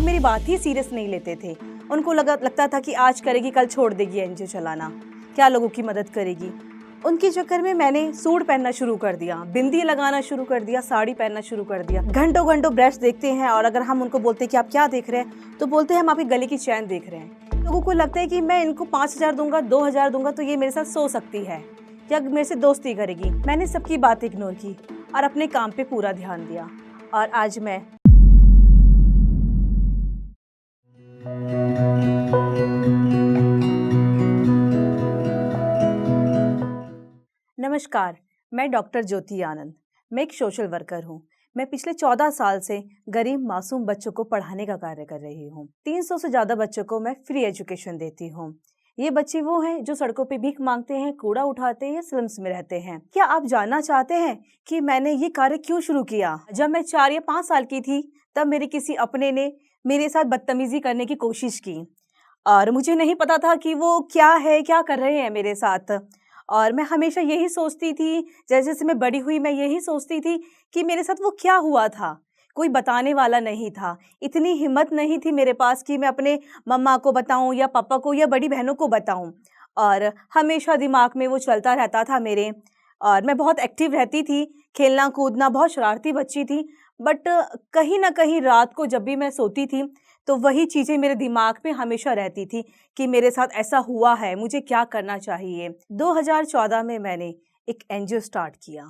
मेरी बात ही सीरियस नहीं लेते थे। उनको लगता था कि आज करेगी कल छोड़ देगी एनजीओ चलाना, क्या लोगों की मदद करेगी। उनके चक्कर में मैंने सूट पहनना शुरू कर दिया, बिंदी लगाना शुरू कर दिया, साड़ी पहनना शुरू कर दिया। घंटों घंटों ब्रेस्ट देखते हैं और अगर हम उनको बोलते हैं कि आप क्या देख रहे हैं तो बोलते हैं हम आपकी गले की चैन देख रहे हैं। लोगों को लगता है कि मैं इनको 5,000 दूंगा, 2,000 दूंगा तो ये मेरे साथ सो सकती है या मेरे से दोस्ती करेगी। मैंने सबकी बात इग्नोर की और अपने काम पे पूरा ध्यान दिया और आज मैं नमस्कार, मैं डॉक्टर ज्योति आनंद। मैं एक सोशल वर्कर हूँ। मैं पिछले 14 साल से गरीब मासूम बच्चों को पढ़ाने का कार्य कर रही हूँ। 300 से ज़्यादा बच्चों को मैं फ्री एजुकेशन देती हूँ। ये बच्चे वो हैं जो सड़कों पे भीख मांगते हैं, कूड़ा उठाते हैं या स्लम्स में रहते हैं। क्या आप जानना चाहते हैं कि मैंने ये कार्य क्यों शुरू किया? जब मैं 4 या 5 साल की थी तब मेरे किसी अपने ने मेरे साथ बदतमीजी करने की कोशिश की और मुझे नहीं पता था कि वो क्या कर रहे हैं मेरे साथ। और मैं हमेशा यही सोचती थी, जैसे जैसे मैं बड़ी हुई मैं यही सोचती थी कि मेरे साथ वो क्या हुआ था। कोई बताने वाला नहीं था, इतनी हिम्मत नहीं थी मेरे पास कि मैं अपने मम्मा को बताऊं या पापा को या बड़ी बहनों को बताऊं। और हमेशा दिमाग में वो चलता रहता था मेरे। और मैं बहुत एक्टिव रहती थी, खेलना कूदना, बहुत शरारती बच्ची थी। बट कहीं ना कहीं रात को जब भी मैं सोती थी तो वही चीज़ें मेरे दिमाग में हमेशा रहती थी कि मेरे साथ ऐसा हुआ है, मुझे क्या करना चाहिए। 2014 में मैंने एक एनजीओ स्टार्ट किया।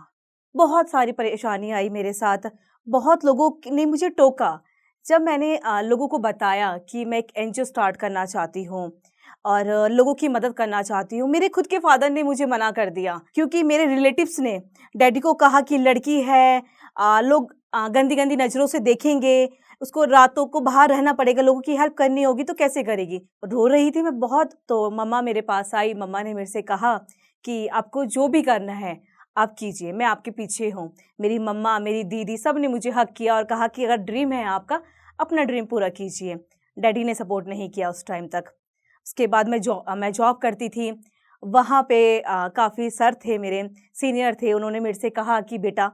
बहुत सारी परेशानी आई मेरे साथ, बहुत लोगों ने मुझे टोका। जब मैंने लोगों को बताया कि मैं एक एनजीओ स्टार्ट करना चाहती हूँ और लोगों की मदद करना चाहती हूँ, मेरे खुद के फादर ने मुझे मना कर दिया क्योंकि मेरे रिलेटिव्स ने डैडी को कहा कि लड़की है, लोग गंदी गंदी नज़रों से देखेंगे, उसको रातों को बाहर रहना पड़ेगा, लोगों की हेल्प करनी होगी तो कैसे करेगी। रो रही थी मैं बहुत, तो मम्मा मेरे पास आई। मम्मा ने मेरे से कहा कि आपको जो भी करना है आप कीजिए, मैं आपके पीछे हूँ। मेरी मम्मा, मेरी दीदी, सब ने मुझे हक किया और कहा कि अगर ड्रीम है आपका, अपना ड्रीम पूरा कीजिए। डैडी ने सपोर्ट नहीं किया उस टाइम तक। उसके बाद मैं जॉब करती थी। वहाँ पे काफ़ी सर थे, मेरे सीनियर थे। उन्होंने मेरे से कहा कि बेटा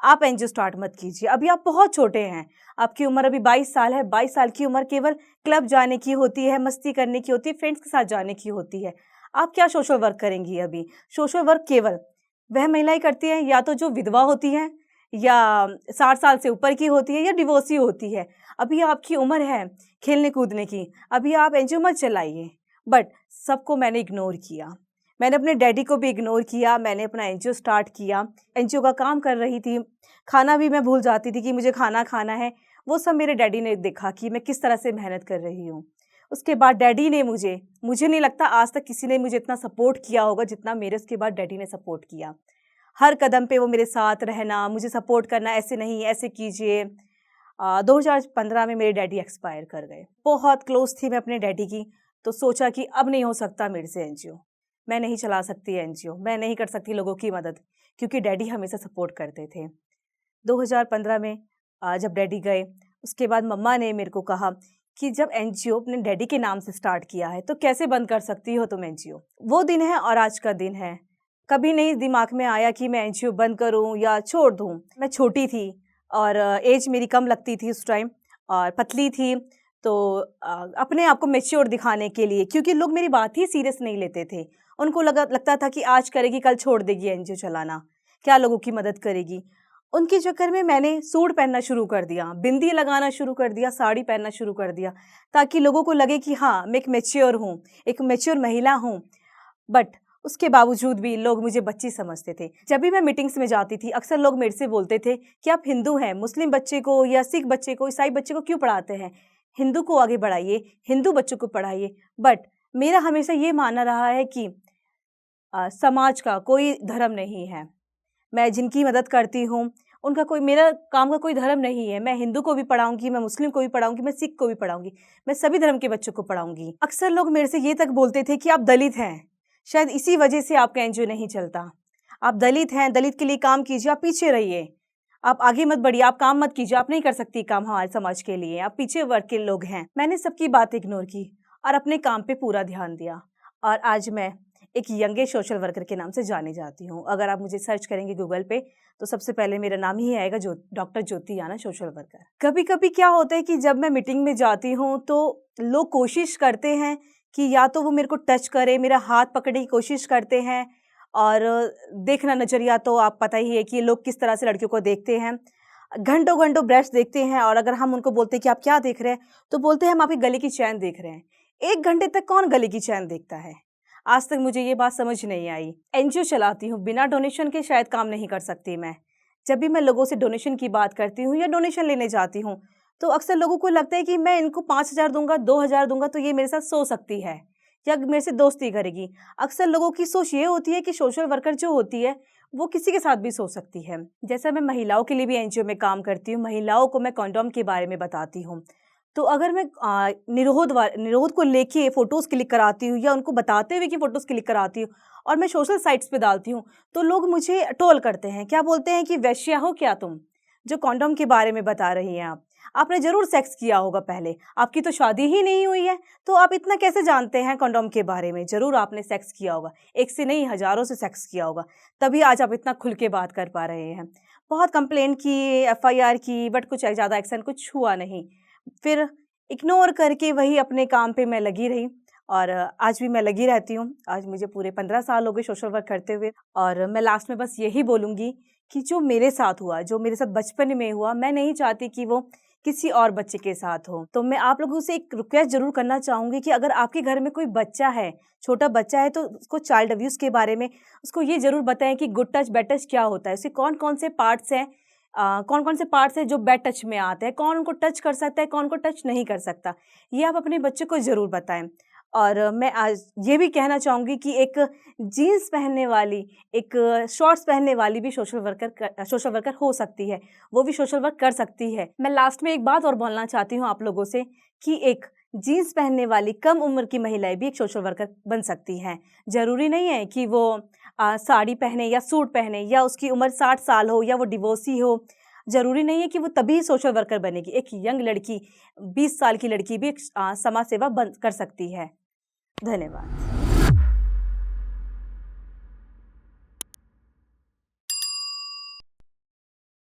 आप एनजीओ स्टार्ट मत कीजिए, अभी आप बहुत छोटे हैं, आपकी उम्र अभी 22 साल है। 22 साल की उम्र केवल क्लब जाने की होती है, मस्ती करने की होती है, फ्रेंड्स के साथ जाने की होती है। आप क्या सोशल वर्क करेंगी अभी? सोशल वर्क केवल वह महिलाएं करती हैं या तो जो विधवा होती हैं या 60 साल से ऊपर की होती है या डिवोर्सी होती है। अभी आपकी उम्र है खेलने कूदने की, अभी आप एनजीओ मत चलाइए। बट सबको मैंने इग्नोर किया। मैंने अपने डैडी को भी इग्नोर किया। मैंने अपना एनजीओ स्टार्ट किया, एनजीओ का काम कर रही थी। खाना भी मैं भूल जाती थी कि मुझे खाना खाना है। वो सब मेरे डैडी ने देखा कि मैं किस तरह से मेहनत कर रही हूँ। उसके बाद डैडी ने मुझे नहीं लगता आज तक किसी ने मुझे इतना सपोर्ट किया होगा जितना मेरे उसके बाद डैडी ने सपोर्ट किया। हर कदम पे वो मेरे साथ रहना, मुझे सपोर्ट करना, ऐसे नहीं ऐसे कीजिए। 2015 में मेरे डैडी एक्सपायर कर गए। बहुत क्लोज थी मैं अपने डैडी की, तो सोचा कि अब नहीं हो सकता मेरे से एनजीओ, मैं नहीं चला सकती एनजीओ, मैं नहीं कर सकती लोगों की मदद, क्योंकि डैडी हमेशा सपोर्ट करते थे। 2015 में जब डैडी गए उसके बाद मम्मा ने मेरे को कहा कि जब एनजीओ अपने डैडी के नाम से स्टार्ट किया है तो कैसे बंद कर सकती हो तुम एनजीओ। वो दिन है और आज का दिन है। कभी नहीं दिमाग में आया कि मैं एनजीओ बंद करूं या छोड़ दूं। मैं छोटी थी और एज मेरी कम लगती थी उस टाइम और पतली थी, तो अपने आप को मैच्योर दिखाने के लिए, क्योंकि लोग मेरी बात ही सीरियस नहीं लेते थे। उनको लगता था कि आज करेगी कल छोड़ देगी एनजीओ चलाना, क्या लोगों की मदद करेगी। उनके चक्कर में मैंने सूट पहनना शुरू कर दिया, बिंदी लगाना शुरू कर दिया, साड़ी पहनना शुरू कर दिया, ताकि लोगों को लगे कि हाँ मैं एक मैच्योर हूँ, एक मैच्योर महिला हूँ। बट उसके बावजूद भी लोग मुझे बच्ची समझते थे। जब भी मैं मीटिंग्स में जाती थी अक्सर लोग मेरे से बोलते थे कि आप हिंदू हैं, मुस्लिम बच्चे को या सिख बच्चे को, ईसाई बच्चे को क्यों पढ़ाते हैं, हिंदू को आगे बढ़ाइए, हिंदू बच्चों को पढ़ाइए। बट मेरा हमेशा ये मानना रहा है कि समाज का कोई धर्म नहीं है। मैं जिनकी मदद करती हूँ उनका कोई, मेरा काम का कोई धर्म नहीं है। मैं हिंदू को भी पढ़ाऊंगी, मैं मुस्लिम को भी पढ़ाऊंगी, मैं सिख को भी पढ़ाऊंगी, मैं सभी धर्म के बच्चों को पढ़ाऊंगी। अक्सर लोग मेरे से ये तक बोलते थे कि आप दलित हैं, शायद इसी वजह से आपका एनजीओ नहीं चलता। आप दलित हैं, दलित के लिए काम कीजिए, आप पीछे रहिए, आप आगे मत बढ़िए, आप काम मत कीजिए, आप नहीं कर सकती काम हमारे समाज के लिए, आप पीछे वर्ग के लोग हैं। मैंने सबकी बात इग्नोर की और अपने काम पे पूरा ध्यान दिया और आज मैं एक यंगेस्ट सोशल वर्कर के नाम से जानी जाती हूँ। अगर आप मुझे सर्च करेंगे गूगल पे तो सबसे पहले मेरा नाम ही आएगा, डॉक्टर ज्योति आनंद, सोशल वर्कर। कभी कभी क्या होता है कि जब मैं मीटिंग में जाती हूँ तो लोग कोशिश करते हैं कि या तो वो मेरे को टच करे, मेरा हाथ पकड़ने की कोशिश करते हैं। और देखना नज़रिया तो आप पता ही है कि लोग किस तरह से लड़कियों को देखते हैं। घंटों घंटों ब्रेस्ट देखते हैं और अगर हम उनको बोलते हैं कि आप क्या देख रहे हैं तो बोलते हैं हम आपकी गले की चैन देख रहे हैं। 1 घंटे तक कौन गले की चैन देखता है? आज तक मुझे ये बात समझ नहीं आई। एनजीओ चलाती हूँ, बिना डोनेशन के शायद काम नहीं कर सकती मैं। जब भी मैं लोगों से डोनेशन की बात करती हूँ या डोनेशन लेने जाती हूँ तो अक्सर लोगों को लगता है कि मैं इनको 5,000 दूंगा, 2,000 दूंगा तो ये मेरे साथ सो सकती है या मेरे से दोस्ती करेगी। अक्सर लोगों की सोच ये होती है कि सोशल वर्कर जो होती है वो किसी के साथ भी सो सकती है। जैसा मैं महिलाओं के लिए भी एनजीओ में काम करती हूँ, महिलाओं को मैं कंडोम के बारे में बताती हूँ। तो अगर मैं निरोध को लेके फ़ोटोज़ क्लिक कराती हूँ या उनको बताते हुए कि फ़ोटोज़ क्लिक कराती हूँ और मैं सोशल साइट्स पे डालती हूँ तो लोग मुझे ट्रोल करते हैं। क्या बोलते हैं कि वेश्या हो क्या तुम, जो कंडोम के बारे में बता रही हैं आप? आपने ज़रूर सेक्स किया होगा पहले, आपकी तो शादी ही नहीं हुई है, तो आप इतना कैसे जानते हैं कंडोम के बारे में? ज़रूर आपने सेक्स किया होगा, एक से नहीं हज़ारों से सेक्स किया होगा, तभी आज आप इतना खुल के बात कर पा रहे हैं। बहुत कंप्लेंट की, एफआईआर की, बट कुछ ज़्यादा एक्शन कुछ हुआ नहीं। फिर इग्नोर करके वही अपने काम पे मैं लगी रही और आज भी मैं लगी रहती हूँ। आज मुझे पूरे 15 साल हो गए सोशल वर्क करते हुए और मैं लास्ट में बस यही बोलूँगी कि जो मेरे साथ हुआ, जो मेरे साथ बचपन में हुआ, मैं नहीं चाहती कि वो किसी और बच्चे के साथ हो। तो मैं आप लोगों से एक रिक्वेस्ट ज़रूर करना चाहूँगी कि अगर आपके घर में कोई बच्चा है, छोटा बच्चा है, तो उसको चाइल्ड अब्यूज़ के बारे में उसको ये ज़रूर बताएँ कि गुड टच, बैड टच क्या होता है, उसके कौन-कौन से पार्ट्स हैं, कौन-कौन से पार्ट्स हैं जो बैड टच में आते हैं, कौन उनको टच कर सकता है, कौन उनको टच नहीं कर सकता। ये आप अपने बच्चे को ज़रूर बताएँ। और मैं आज ये भी कहना चाहूँगी कि एक जीन्स पहनने वाली, एक शॉर्ट्स पहनने वाली भी सोशल वर्कर हो सकती है, वो भी सोशल वर्क कर सकती है। मैं लास्ट में एक बात और बोलना चाहती हूँ आप लोगों से कि एक जीन्स पहनने वाली कम उम्र की महिलाएँ भी एक सोशल वर्कर बन सकती हैं। ज़रूरी नहीं है कि वो साड़ी पहने या सूट पहने या उसकी उम्र 60 साल हो या वो डिवोर्सी हो। ज़रूरी नहीं है कि वो तभी सोशल वर्कर बनेगी। एक यंग लड़की, 20 साल की लड़की भी समाज सेवा कर सकती है। धन्यवाद।